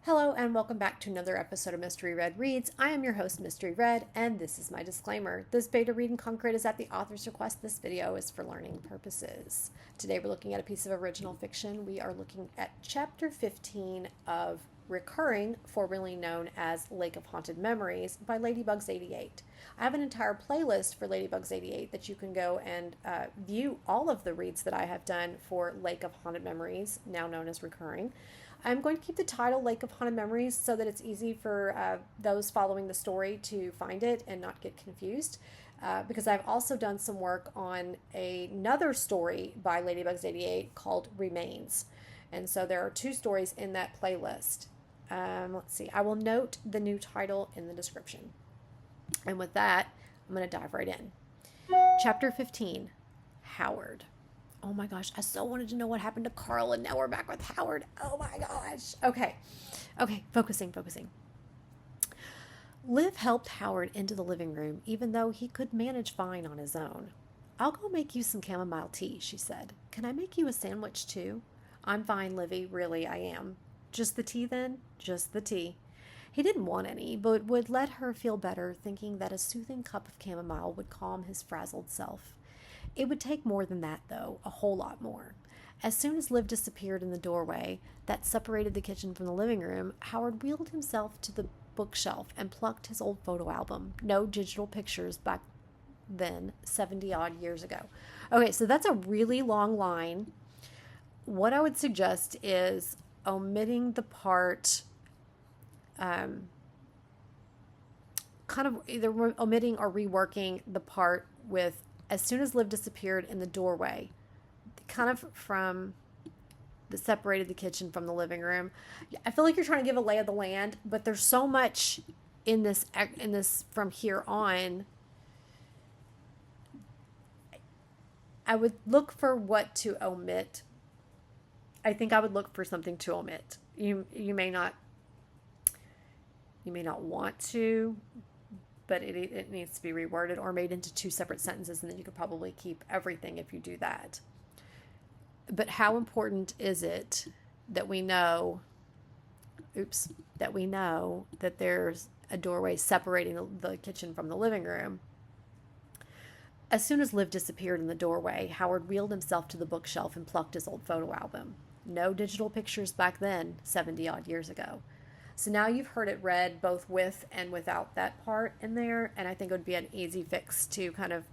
Hello and welcome back to another episode of Mystery Red Reads. I am your host, Mystery Red, and this is my disclaimer. This beta read and concrete is at the author's request. This video is for learning purposes. Today we're looking at a piece of original fiction. We are looking at chapter 15 of Recurring, formerly known as Lake of Haunted Memories by Ladybugs88. I have an entire playlist for Ladybugs88 that you can go and view all of the reads that I have done for Lake of Haunted Memories, now known as Recurring. I'm going to keep the title Lake of Haunted Memories so that it's easy for those following the story to find it and not get confused. Because I've also done some work on another story by Ladybugs88 called Remains. And so there are two stories in that playlist. Let's see. I will note the new title in the description. And with that, I'm going to dive right in. Chapter 15, Howard. Oh my gosh, I so wanted to know what happened to Carl, and now we're back with Howard. Oh my gosh. Okay, focusing. Liv helped Howard into the living room, even though he could manage fine on his own. "I'll go make you some chamomile tea," she said. "Can I make you a sandwich too?" "I'm fine, Livy, really, I am." "Just the tea then?" "Just the tea." He didn't want any, but would let her feel better, thinking that a soothing cup of chamomile would calm his frazzled self. It would take more than that, though, a whole lot more. As soon as Liv disappeared in the doorway that separated the kitchen from the living room, Howard wheeled himself to the bookshelf and plucked his old photo album. No digital pictures back then, 70-odd years ago. Okay, so that's a really long line. What I would suggest is omitting the part, kind of either omitting or reworking the part with "as soon as Liv disappeared in the doorway," kind of from that separated the kitchen from the living room. I feel like you're trying to give a lay of the land, but there's so much in this from here on. I would look for what to omit. I think I would look for something to omit. You may not want to, but it needs to be reworded or made into two separate sentences, and then you could probably keep everything if you do that. But how important is it that we know that there's a doorway separating the kitchen from the living room? As soon as Liv disappeared in the doorway, Howard wheeled himself to the bookshelf and plucked his old photo album. No digital pictures back then, 70-odd years ago. So now you've heard it read both with and without that part in there, and I think it would be an easy fix to kind of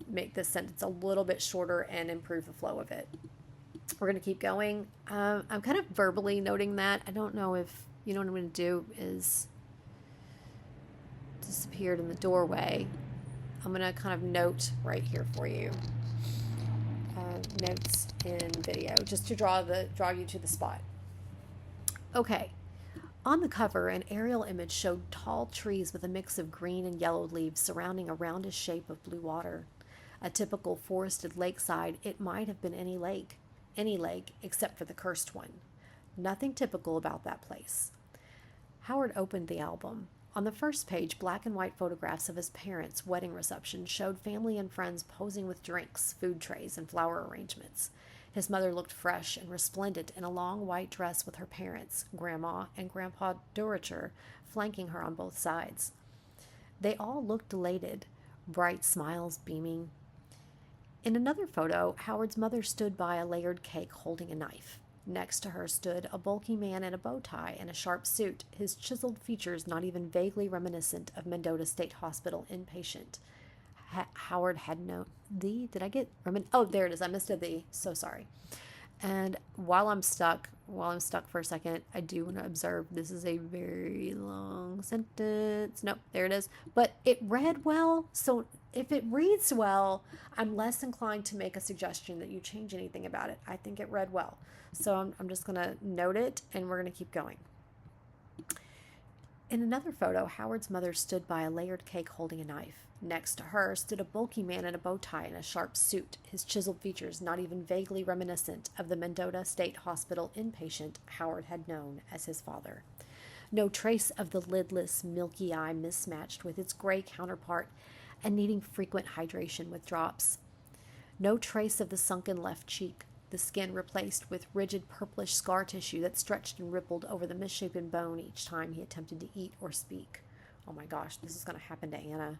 make this sentence a little bit shorter and improve the flow of it. We're going to keep going. I'm kind of verbally noting that. I don't know if, what I'm going to do is disappeared in the doorway. I'm going to kind of note right here for you. Notes in video, just to draw you to the spot. Okay. On the cover, an aerial image showed tall trees with a mix of green and yellow leaves surrounding a roundish shape of blue water. A typical forested lakeside, it might have been any lake except for the cursed one. Nothing typical about that place. Howard opened the album. On the first page, black and white photographs of his parents' wedding reception showed family and friends posing with drinks, food trays, and flower arrangements. His mother looked fresh and resplendent in a long white dress with her parents, Grandma and Grandpa Duracher, flanking her on both sides. They all looked elated, bright smiles beaming. In another photo, Howard's mother stood by a layered cake holding a knife. Next to her stood a bulky man in a bow tie and a sharp suit, his chiseled features not even vaguely reminiscent of Mendota State Hospital inpatient. Howard had no did I get oh, there it is. I missed a the. So sorry. And while I'm stuck for a second, I do want to observe this is a very long sentence. Nope, there it is. But it read well, so if it reads well, I'm less inclined to make a suggestion that you change anything about it. I think it read well. So I'm just going to note it, and we're going to keep going. In another photo, Howard's mother stood by a layered cake holding a knife. Next to her stood a bulky man in a bow tie and a sharp suit, his chiseled features not even vaguely reminiscent of the Mendota State Hospital inpatient Howard had known as his father. No trace of the lidless, milky eye mismatched with its gray counterpart and needing frequent hydration with drops. No trace of the sunken left cheek, the skin replaced with rigid purplish scar tissue that stretched and rippled over the misshapen bone each time he attempted to eat or speak. Oh my gosh, this is going to happen to Anna.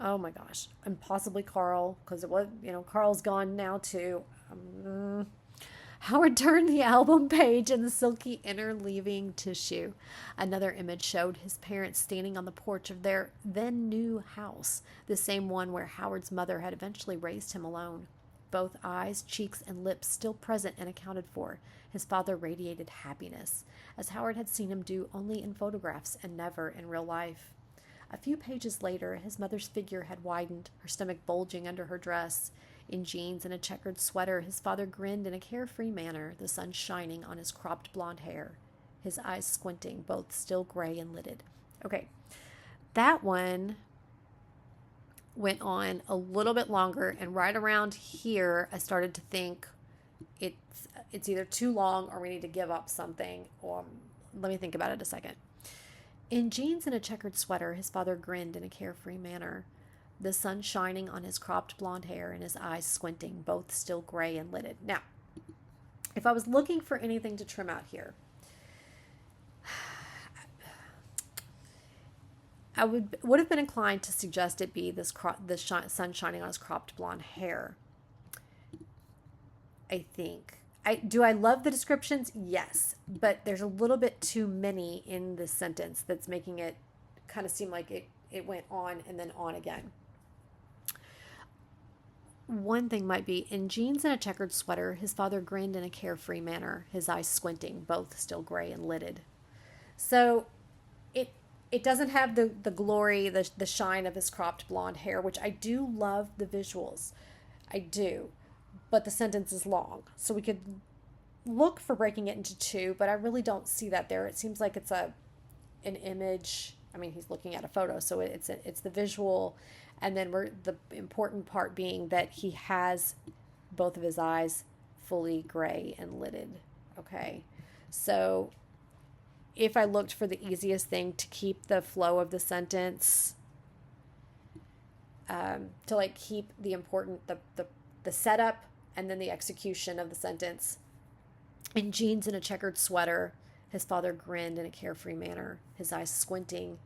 Oh my gosh. And possibly Carl, because it was, Carl's gone now too. Howard turned the album page and the silky interleaving tissue. Another image showed his parents standing on the porch of their then new house, the same one where Howard's mother had eventually raised him alone. Both eyes, cheeks, and lips still present and accounted for, his father radiated happiness, as Howard had seen him do only in photographs and never in real life. A few pages later, his mother's figure had widened, her stomach bulging under her dress. In jeans and a checkered sweater, his father grinned in a carefree manner, the sun shining on his cropped blonde hair, his eyes squinting, both still gray and lidded. Okay, that one went on a little bit longer, and right around here, I started to think it's either too long or we need to give up something. Or let me think about it a second. In jeans and a checkered sweater, his father grinned in a carefree manner, the sun shining on his cropped blonde hair and his eyes squinting, both still gray and lidded. Now, if I was looking for anything to trim out here, I would have been inclined to suggest it be the sun shining on his cropped blonde hair. I think. Do I love the descriptions? Yes, but there's a little bit too many in this sentence that's making it kind of seem like it went on and then on again. One thing might be, in jeans and a checkered sweater, his father grinned in a carefree manner, his eyes squinting, both still gray and lidded. So it doesn't have the glory, the shine of his cropped blonde hair, which I do love the visuals. I do. But the sentence is long. So we could look for breaking it into two, but I really don't see that there. It seems like it's an image. I mean, he's looking at a photo, so it's the visual, and then the important part being that he has both of his eyes fully gray and lidded. Okay, so if I looked for the easiest thing to keep the flow of the sentence, to like keep the important the setup and then the execution of the sentence. In jeans and a checkered sweater, his father grinned in a carefree manner, his eyes squinting,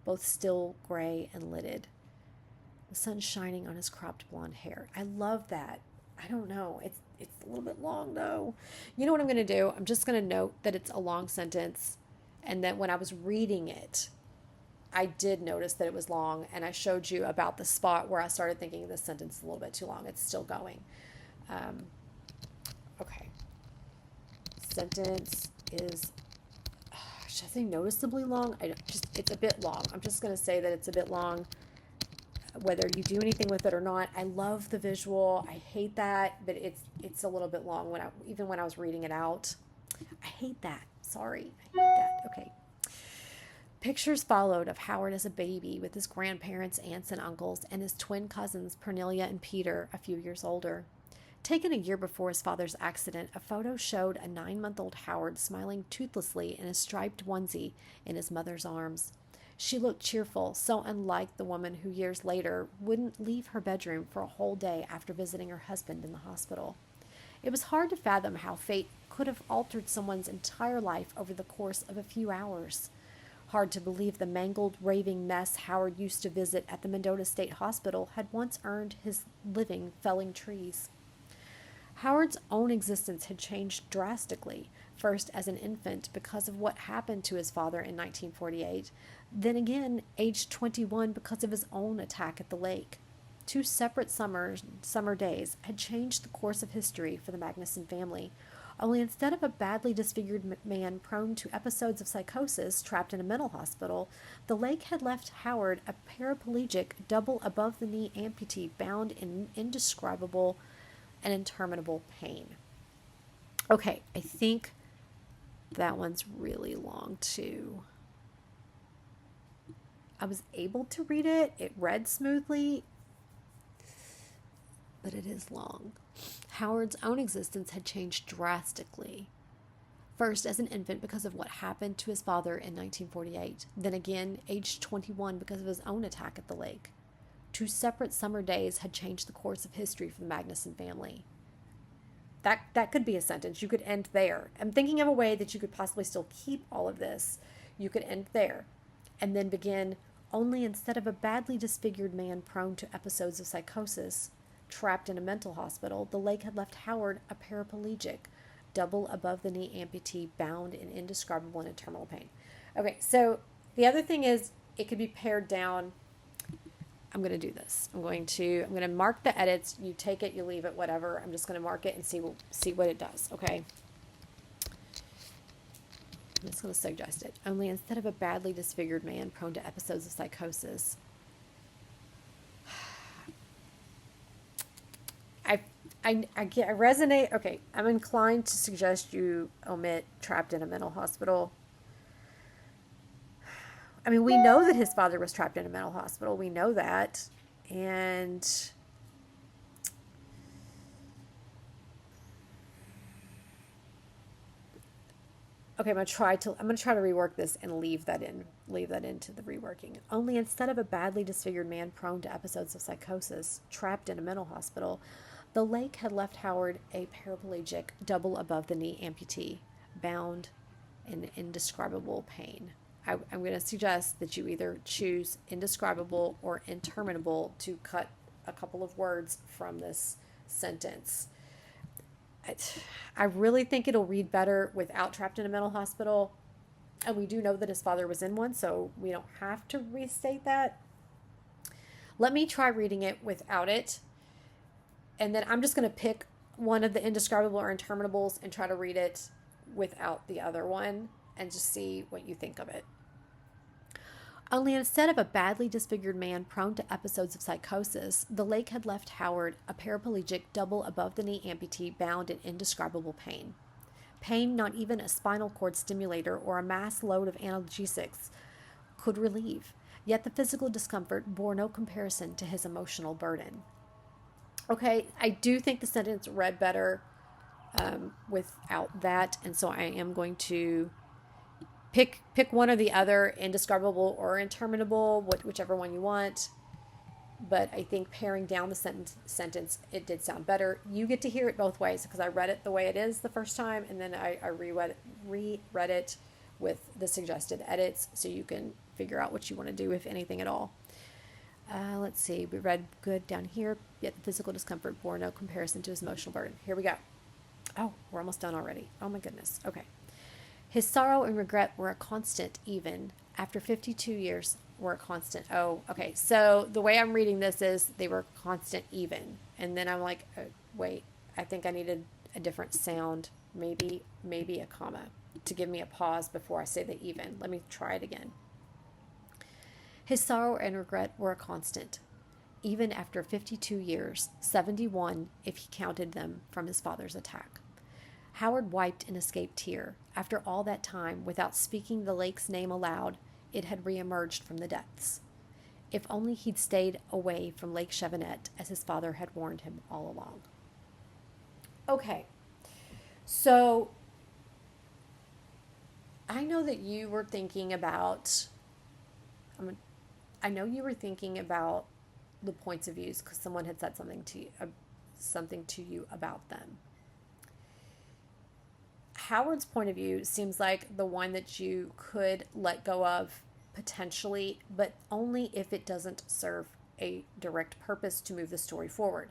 both still gray and lidded. The sun shining on his cropped blonde hair. I love that. I don't know. It's a little bit long though. You know what I'm going to do? I'm just going to note that it's a long sentence, and that when I was reading it, I did notice that it was long, and I showed you about the spot where I started thinking this sentence is a little bit too long. It's still going. Okay. Sentence is, should I say noticeably long? It's a bit long. I'm just going to say that it's a bit long, whether you do anything with it or not. I love the visual. I hate that, but it's a little bit long even when I was reading it out. I hate that. Sorry. I hate that. Okay. Pictures followed of Howard as a baby with his grandparents, aunts, and uncles, and his twin cousins, Pernelia and Peter, a few years older. Taken a year before his father's accident, a photo showed a 9-month-old Howard smiling toothlessly in a striped onesie in his mother's arms. She looked cheerful, so unlike the woman who years later wouldn't leave her bedroom for a whole day after visiting her husband in the hospital. It was hard to fathom how fate could have altered someone's entire life over the course of a few hours. Hard to believe the mangled, raving mess Howard used to visit at the Mendota State Hospital had once earned his living felling trees. Howard's own existence had changed drastically, first as an infant because of what happened to his father in 1948, then again, aged 21, because of his own attack at the lake. 2 separate summer days had changed the course of history for the Magnuson family, only instead of a badly disfigured man prone to episodes of psychosis trapped in a mental hospital, the lake had left Howard a paraplegic, double above-the-knee amputee bound in indescribable and interminable pain. Okay, I think that one's really long too. I was able to read it. It read smoothly, but it is long. Howard's own existence had changed drastically. First as an infant because of what happened to his father in 1948, then again aged 21 because of his own attack at the lake. 2 separate summer days had changed the course of history for the Magnuson family. That could be a sentence. You could end there. I'm thinking of a way that you could possibly still keep all of this. You could end there and then begin, only instead of a badly disfigured man prone to episodes of psychosis, trapped in a mental hospital, the lake had left Howard a paraplegic, double above the knee amputee, bound in indescribable and interminable pain. Okay, so the other thing is it could be pared down. I'm going to do this. I'm going to mark the edits. You take it, you leave it, whatever. I'm just going to mark it and see what it does, okay? I'm just going to suggest it. Only instead of a badly disfigured man prone to episodes of psychosis, I resonate. Okay, I'm inclined to suggest you omit trapped in a mental hospital. I mean, we know that his father was trapped in a mental hospital. We know that. And okay, I'm gonna try to rework this and leave that into the reworking. Only instead of a badly disfigured man prone to episodes of psychosis, trapped in a mental hospital, the lake had left Howard a paraplegic, double above the knee amputee, bound in indescribable pain. I'm going to suggest that you either choose indescribable or interminable to cut a couple of words from this sentence. I really think it'll read better without trapped in a mental hospital. And we do know that his father was in one, so we don't have to restate that. Let me try reading it without it. And then I'm just going to pick one of the indescribable or interminables and try to read it without the other one and just see what you think of it. Only instead of a badly disfigured man prone to episodes of psychosis, the lake had left Howard a paraplegic, double above the knee amputee, bound in indescribable pain. Pain not even a spinal cord stimulator or a mass load of analgesics could relieve, yet the physical discomfort bore no comparison to his emotional burden. Okay, I do think the sentence read better without that, and so I am going to pick one or the other, indescribable or interminable, whichever one you want. But I think paring down the sentence, it did sound better. You get to hear it both ways because I read it the way it is the first time, and then I reread it with the suggested edits, so you can figure out what you want to do, if anything at all. Let's see. We read good down here, yet the physical discomfort bore no comparison to his emotional burden. Here we go. Oh, we're almost done already. Oh my goodness. Okay. His sorrow and regret were a constant even. After 52 years were a constant. Oh, okay. So the way I'm reading this is they were constant even. And then I'm like, wait, I think I needed a different sound. Maybe a comma to give me a pause before I say the even. Let me try it again. His sorrow and regret were a constant, even after 52 years, 71 if he counted them from his father's attack. Howard wiped an escaped tear. After all that time, without speaking the lake's name aloud, it had reemerged from the depths. If only he'd stayed away from Lake Chevenette, as his father had warned him all along. Okay, so I know that you were thinking about the points of views because someone had said something to you about them. Howard's point of view seems like the one that you could let go of potentially, but only if it doesn't serve a direct purpose to move the story forward.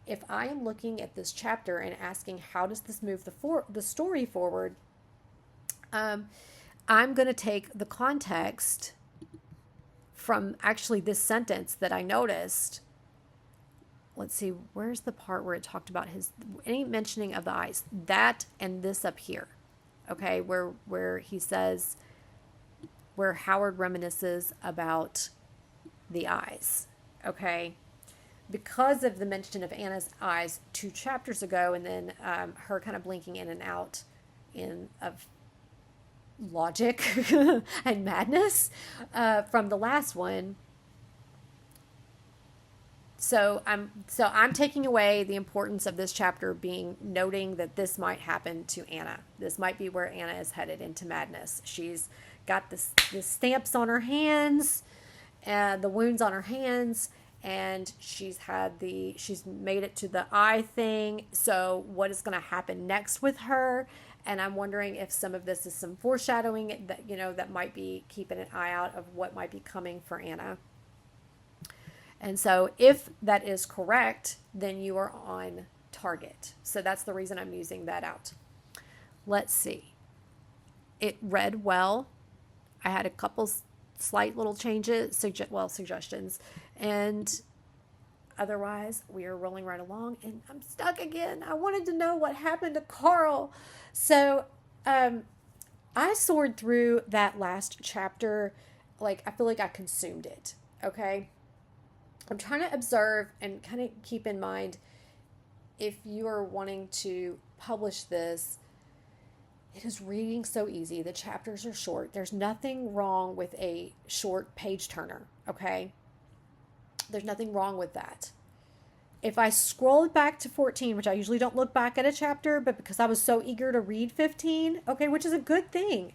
If I am looking at this chapter and asking how does this move the story forward, I'm going to take the context from actually this sentence that I noticed. Let's see, where's the part where it talked about any mentioning of the eyes? That and this up here, okay, where he says, where Howard reminisces about the eyes, okay, because of the mention of Anna's eyes 2 chapters ago, and then her kind of blinking in and out of logic and madness from the last one. So I'm taking away the importance of this chapter being noting that this might happen to Anna. This might be where Anna is headed into madness. She's got the stamps on her hands, the wounds on her hands, and she's made it to the eye thing. So what is going to happen next with her? And I'm wondering if some of this is some foreshadowing that, that might be keeping an eye out of what might be coming for Anna. And so if that is correct, then you are on target. So that's the reason I'm using that out. Let's see. It read well. I had a couple slight little changes, suggestions. And otherwise, we are rolling right along. And I'm stuck again. I wanted to know what happened to Carl. So I soared through that last chapter. Like, I feel like I consumed it. Okay? I'm trying to observe and kind of keep in mind, if you are wanting to publish this, it is reading so easy. The chapters are short. There's nothing wrong with a short page turner, okay? There's nothing wrong with that. If I scrolled back to 14, which I usually don't look back at a chapter, but because I was so eager to read 15, okay, which is a good thing.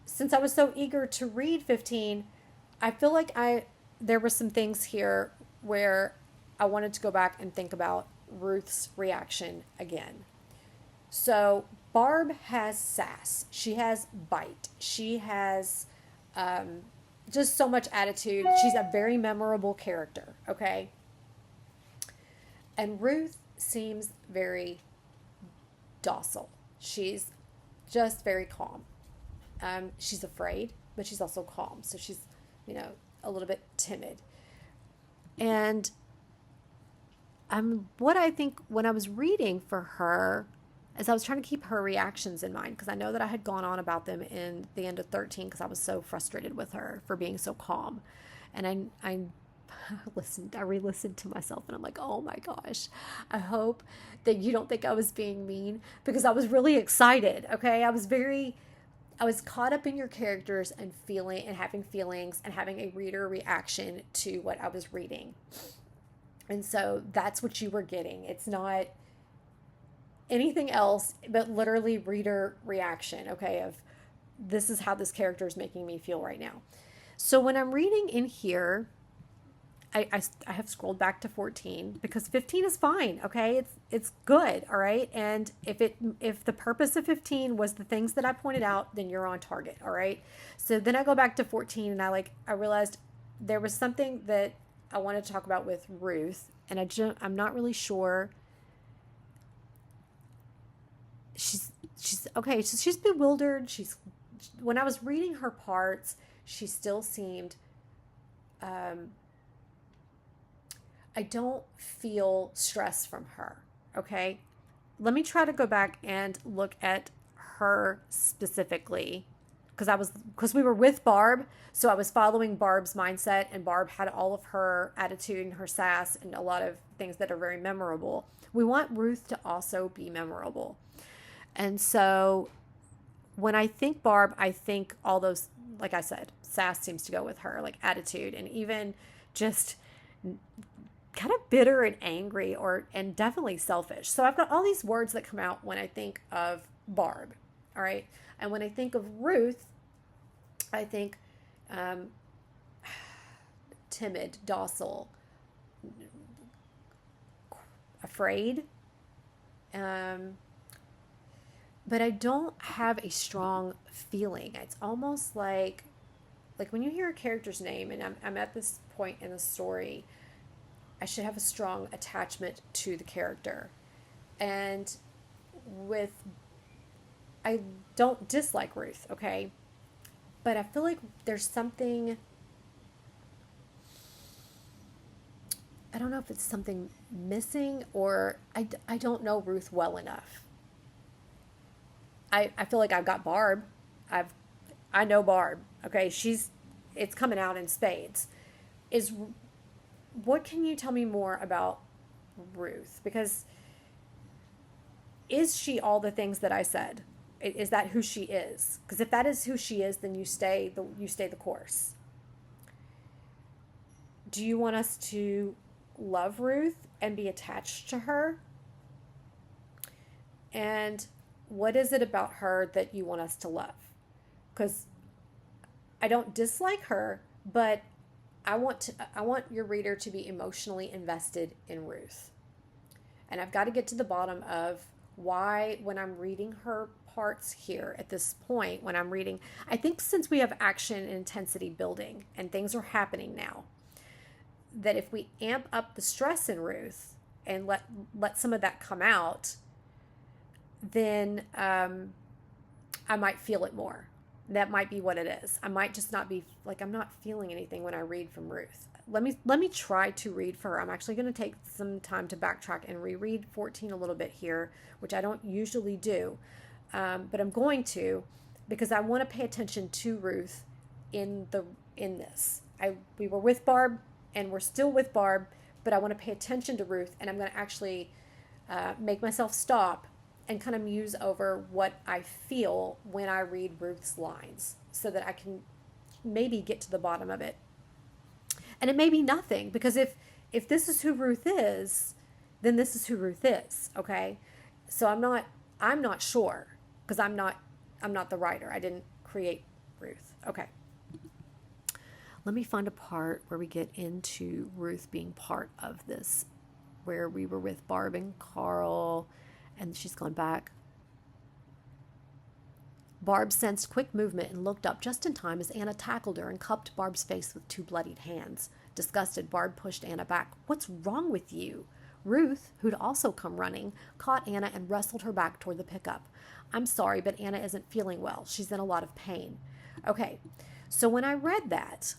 Since I was so eager to read 15, I feel like there were some things here where I wanted to go back and think about Ruth's reaction again. So Barb has sass. She has bite. She has just so much attitude. She's a very memorable character, okay? And Ruth seems very docile. She's just very calm. She's afraid, but she's also calm. So she's, a little bit timid. And what I think when I was reading for her, as I was trying to keep her reactions in mind, because I know that I had gone on about them in the end of 13 because I was so frustrated with her for being so calm. And I re-listened to myself and I'm like, oh my gosh, I hope that you don't think I was being mean, because I was really excited. Okay. I was caught up in your characters and having feelings and having a reader reaction to what I was reading. And so that's what you were getting. It's not anything else, but literally reader reaction, okay, of this is how this character is making me feel right now. So when I'm reading in here, I have scrolled back to 14 because 15 is fine, okay? It's good, all right? And if the purpose of 15 was the things that I pointed out, then you're on target, all right? So then I go back to 14 and I realized there was something that I wanted to talk about with Ruth, and I'm not really sure. She's okay. So she's bewildered. When I was reading her parts, she still seemed. I don't feel stress from her. Okay, let me try to go back and look at her specifically, because we were with Barb, so I was following Barb's mindset, and Barb had all of her attitude and her sass and a lot of things that are very memorable. We want Ruth to also be memorable. And so when I think Barb, I think all those, like I said, sass seems to go with her, like attitude, and even just kind of bitter and angry, and definitely selfish. So I've got all these words that come out when I think of Barb. All right. And when I think of Ruth, I think timid, docile, afraid. But I don't have a strong feeling. It's almost like when you hear a character's name, and I'm at this point in the story, I should have a strong attachment to the character. And I don't dislike Ruth, okay? But I feel like there's something, I don't know if it's something missing, or I don't know Ruth well enough. I feel like I've got Barb. I know Barb, okay? It's coming out in spades. What can you tell me more about Ruth? Because is she all the things that I said? Is that who she is? Because if that is who she is, then you stay the course. Do you want us to love Ruth and be attached to her? And what is it about her that you want us to love? Because I don't dislike her, but I want your reader to be emotionally invested in Ruth. And I've got to get to the bottom of why, when I'm reading her parts here at this point, when I'm reading, I think since we have action and intensity building and things are happening now, that if we amp up the stress in Ruth and let some of that come out, then I might feel it more. That might be what it is. I might just not be like, I'm not feeling anything when I read from Ruth. Let me try to read for her. I'm actually going to take some time to backtrack and reread 14 a little bit here, which I don't usually do, but I'm going to, because I want to pay attention to Ruth in this. We were with Barb, and we're still with Barb, but I want to pay attention to Ruth, and I'm going to actually make myself stop and kind of muse over what I feel when I read Ruth's lines, so that I can maybe get to the bottom of it. And it may be nothing, because if this is who Ruth is, then this is who Ruth is, okay? So I'm not sure, because I'm not the writer. I didn't create Ruth. Okay. Let me find a part where we get into Ruth being part of this, where we were with Barb and Carl, and she's gone back. Barb sensed quick movement and looked up just in time as Anna tackled her and cupped Barb's face with 2 bloodied hands. Disgusted, Barb pushed Anna back. "What's wrong with you?" Ruth, who'd also come running, caught Anna and wrestled her back toward the pickup. "I'm sorry, but Anna isn't feeling well. She's in a lot of pain." Okay, so when I read that,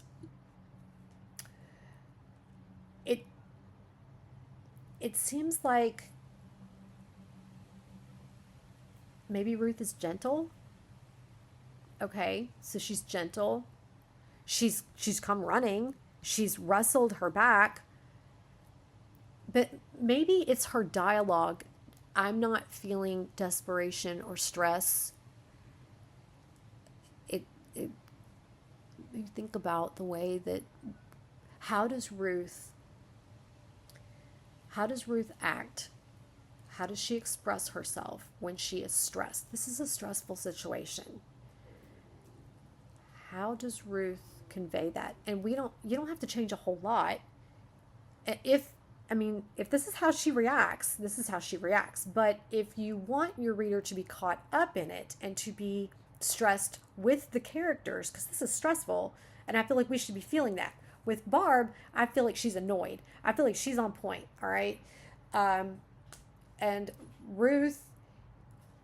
it seems like maybe Ruth is gentle. Okay, so she's gentle. She's come running. She's wrestled her back. But maybe it's her dialogue. I'm not feeling desperation or stress. You think about the way that, how does Ruth act? How does she express herself when she is stressed? This is a stressful situation. How does Ruth convey that? And you don't have to change a whole lot. If this is how she reacts, this is how she reacts. But if you want your reader to be caught up in it and to be stressed with the characters, because this is stressful, and I feel like we should be feeling that. With Barb, I feel like she's annoyed. I feel like she's on point, all right? And Ruth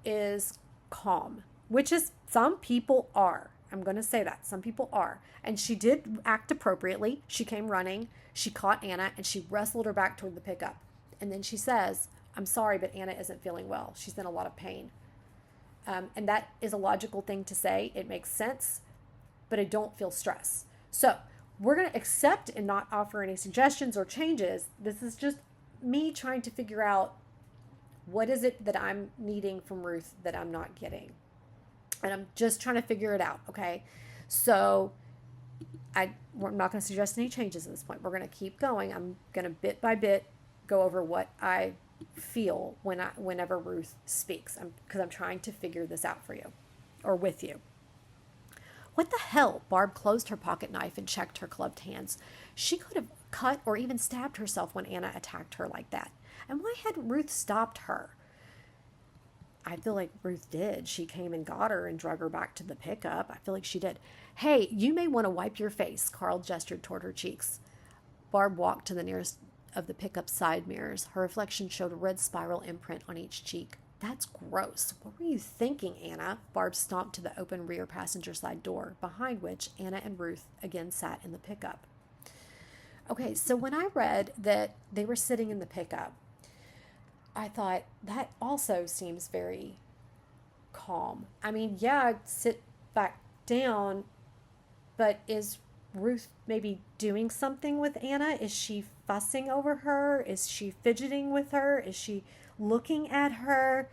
is calm, which is, some people are. I'm going to say that. Some people are. And she did act appropriately. She came running. She caught Anna, and she wrestled her back toward the pickup. And then she says, "I'm sorry, but Anna isn't feeling well. She's in a lot of pain." And that is a logical thing to say. It makes sense, but I don't feel stress. So we're going to accept and not offer any suggestions or changes. This is just me trying to figure out, what is it that I'm needing from Ruth that I'm not getting? And I'm just trying to figure it out, okay? So we're not going to suggest any changes at this point. We're going to keep going. I'm going to bit by bit go over what I feel whenever Ruth speaks, because I'm trying to figure this out for you, or with you. What the hell? Barb closed her pocket knife and checked her clubbed hands. She could have cut or even stabbed herself when Anna attacked her like that. And why hadn't Ruth stopped her? I feel like Ruth did. She came and got her and drug her back to the pickup. I feel like she did. "Hey, you may want to wipe your face," Carl gestured toward her cheeks. Barb walked to the nearest of the pickup side mirrors. Her reflection showed a red spiral imprint on each cheek. "That's gross. What were you thinking, Anna?" Barb stomped to the open rear passenger side door, behind which Anna and Ruth again sat in the pickup. Okay, so when I read that they were sitting in the pickup, I thought, that also seems very calm. I mean, yeah, I'd sit back down, but is Ruth maybe doing something with Anna? Is she fussing over her? Is she fidgeting with her? Is she looking at her?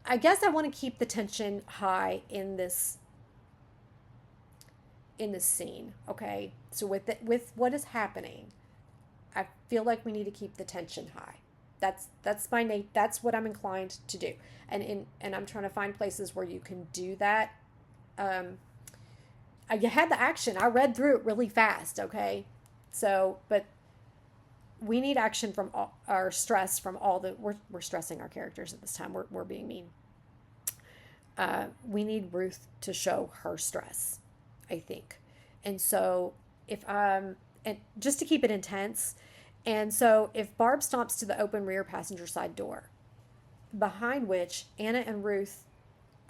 I guess I want to keep the tension high in this scene, okay? So with what is happening, I feel like we need to keep the tension high. That's what I'm inclined to do, and I'm trying to find places where you can do that. you had the action. I read through it really fast, okay? So, but we need action from all, our stress from all the, we're stressing our characters at this time. We're being mean. We need Ruth to show her stress, I think. And so and just to keep it intense, and so if Barb stomps to the open rear passenger side door, behind which Anna and Ruth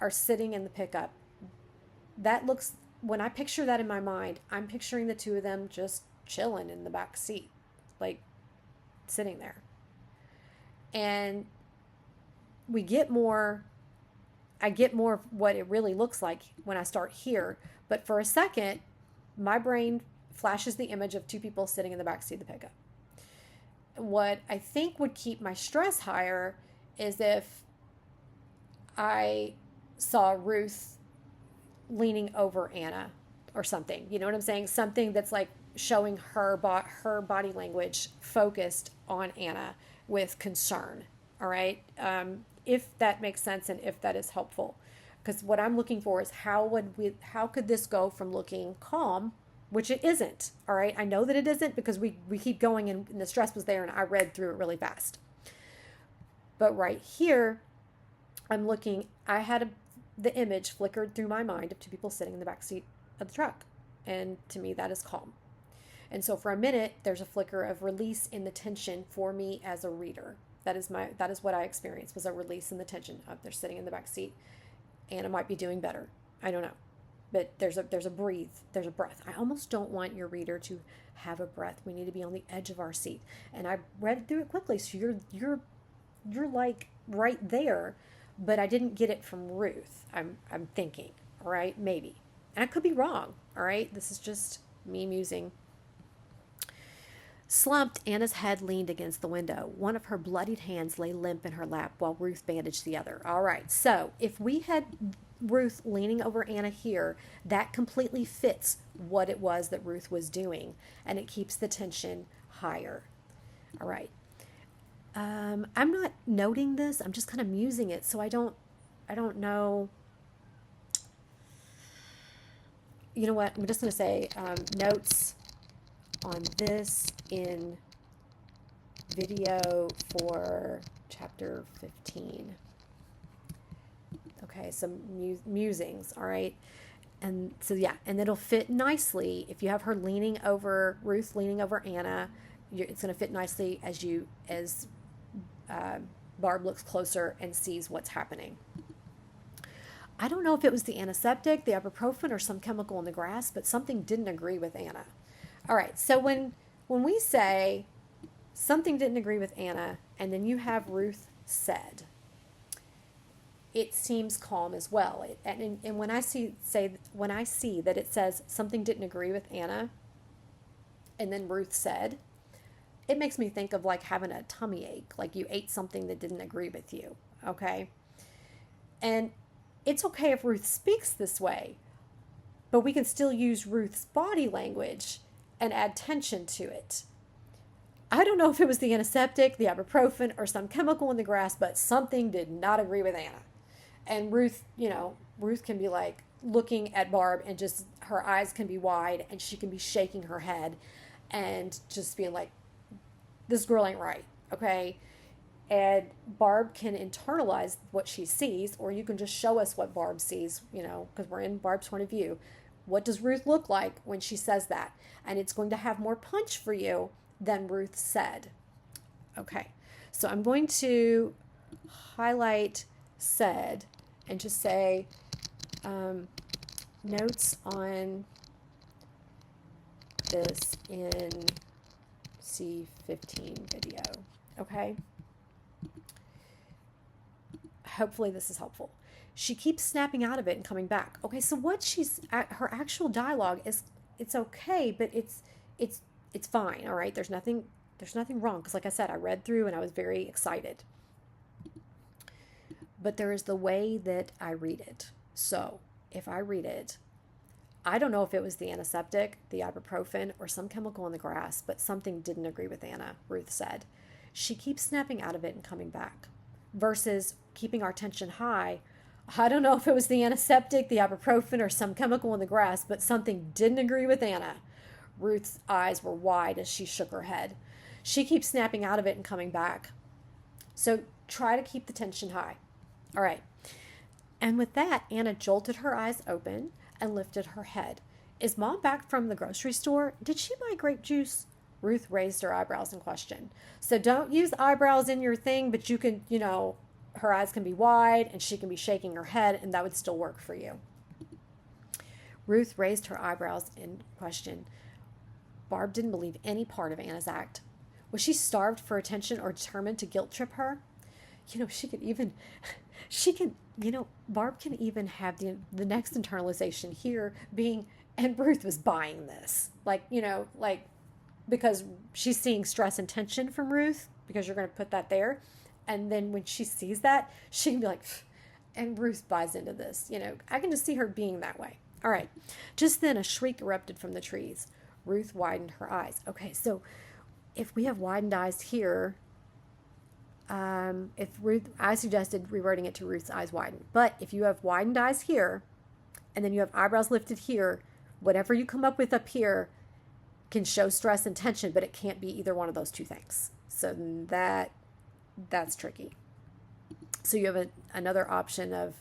are sitting in the pickup, that looks, when I picture that in my mind, I'm picturing the two of them just chilling in the back seat, like sitting there. And I get more of what it really looks like when I start here. But for a second, my brain flashes the image of two people sitting in the back seat of the pickup. What I think would keep my stress higher is if I saw Ruth leaning over Anna or something. You know what I'm saying? Something that's like showing her body language focused on Anna with concern. All right? If that makes sense and if that is helpful. Because what I'm looking for is how could this go from looking calm, which it isn't. All right? I know that it isn't because we keep going and the stress was there and I read through it really fast. But right here, I had the image flickered through my mind of two people sitting in the back seat of the truck. And to me, that is calm. And so for a minute, there's a flicker of release in the tension for me as a reader. That is what I experienced, was a release in the tension of they're sitting in the back seat. Anna might be doing better. I don't know. But there's a breath. I almost don't want your reader to have a breath. We need to be on the edge of our seat. And I read through it quickly, so you're like right there, but I didn't get it from Ruth. I'm thinking, all right, maybe. And I could be wrong, all right? This is just me musing. Slumped, Anna's head leaned against the window. One of her bloodied hands lay limp in her lap while Ruth bandaged the other. All right, so if we had Ruth leaning over Anna here, that completely fits what it was that Ruth was doing, and it keeps the tension higher. All right. I'm not noting this. I'm just kind of musing it, so I don't know. You know what? I'm just going to say notes on this in video for chapter 15. Okay, some musings, all right? And so, yeah, and it'll fit nicely if you have her Ruth leaning over Anna. It's going to fit nicely as Barb looks closer and sees what's happening. I don't know if it was the antiseptic, the ibuprofen, or some chemical in the grass, but something didn't agree with Anna. All right, so when we say something didn't agree with Anna, and then you have Ruth said, it seems calm as well. And when I see that it says something didn't agree with Anna, and then Ruth said, it makes me think of like having a tummy ache, like you ate something that didn't agree with you, okay? And it's okay if Ruth speaks this way, but we can still use Ruth's body language and add tension to it. I don't know if it was the antiseptic, the ibuprofen, or some chemical in the grass, but something did not agree with Anna. And Ruth can be like looking at Barb and just her eyes can be wide and she can be shaking her head and just being like, this girl ain't right, okay? And Barb can internalize what she sees, or you can just show us what Barb sees, because we're in Barb's point of view. What does Ruth look like when she says that? And it's going to have more punch for you than Ruth said. Okay, so I'm going to highlight said and just say notes on this in C15 video, okay? Hopefully this is helpful. She keeps snapping out of it and coming back. Okay, so what her actual dialogue is, it's okay, but it's fine, all right? There's nothing wrong, because like I said, I read through and I was very excited. But there is the way that I read it. So if I read it, I don't know if it was the antiseptic, the ibuprofen, or some chemical in the grass, but something didn't agree with Anna, Ruth said. She keeps snapping out of it and coming back. Versus keeping our tension high, I don't know if it was the antiseptic, the ibuprofen, or some chemical in the grass, but something didn't agree with Anna. Ruth's eyes were wide as she shook her head. She keeps snapping out of it and coming back. So try to keep the tension high. All right. And with that, Anna jolted her eyes open and lifted her head. Is Mom back from the grocery store? Did she buy grape juice? Ruth raised her eyebrows in question. So don't use eyebrows in your thing, but you can, her eyes can be wide and she can be shaking her head, and that would still work for you. Ruth raised her eyebrows in question. Barb didn't believe any part of Anna's act. Was she starved for attention or determined to guilt trip her? Barb can even have the next internalization here being, and Ruth was buying this. Because she's seeing stress and tension from Ruth, because you're going to put that there. And then when she sees that, she can be like, and Ruth buys into this. I can just see her being that way. All right. Just then a shriek erupted from the trees. Ruth widened her eyes. Okay, so if we have widened eyes here, I suggested reverting it to Ruth's eyes widened. But if you have widened eyes here, and then you have eyebrows lifted here, whatever you come up with up here can show stress and tension, but it can't be either one of those two things. So that's tricky. So you have another option of,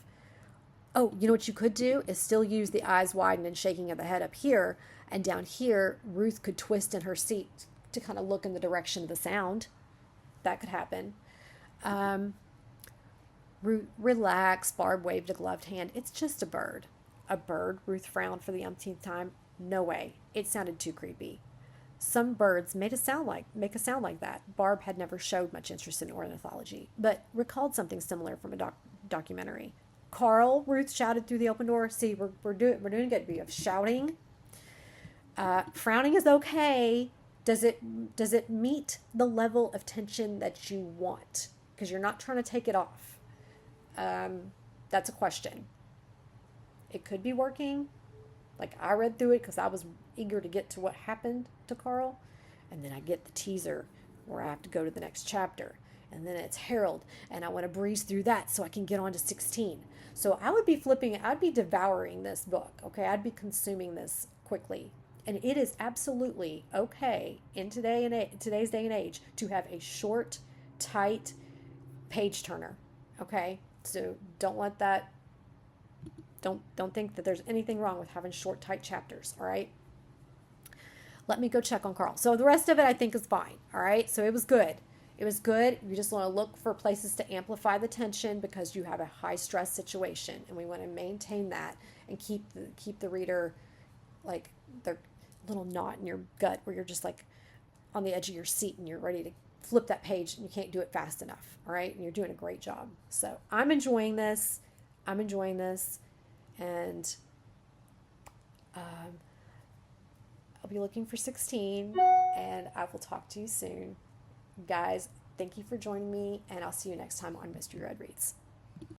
what you could do is still use the eyes widened and shaking of the head up here, and down here, Ruth could twist in her seat to kind of look in the direction of the sound. That could happen. Relax, Barb waved a gloved hand. It's just a bird. A bird? Ruth frowned for the umpteenth time. No way. It sounded too creepy. Some birds make a sound like that. Barb had never showed much interest in ornithology, but recalled something similar from a documentary. Carl, Ruth shouted through the open door. See, we're doing good. We have shouting. Frowning is okay. Does it meet the level of tension that you want? Because you're not trying to take it off. That's a question. It could be working. Like, I read through it because I was eager to get to what happened to Carl. And then I get the teaser where I have to go to the next chapter. And then it's Harold. And I want to breeze through that so I can get on to 16. So I'd be devouring this book. Okay, I'd be consuming this quickly. And it is absolutely okay in today's day and age to have a short, tight page turner. Okay, so don't let that. Don't think that there's anything wrong with having short, tight chapters. All right. Let me go check on Carl. So the rest of it I think is fine. All right. So it was good. It was good. You just want to look for places to amplify the tension because you have a high stress situation, and we want to maintain that and keep the reader like their little knot in your gut where you're just like on the edge of your seat and you're ready to flip that page and you can't do it fast enough. All right. And you're doing a great job. So I'm enjoying this. And I'll be looking for 16, and I will talk to you soon. Guys, thank you for joining me, and I'll see you next time on Mystery Red Reads.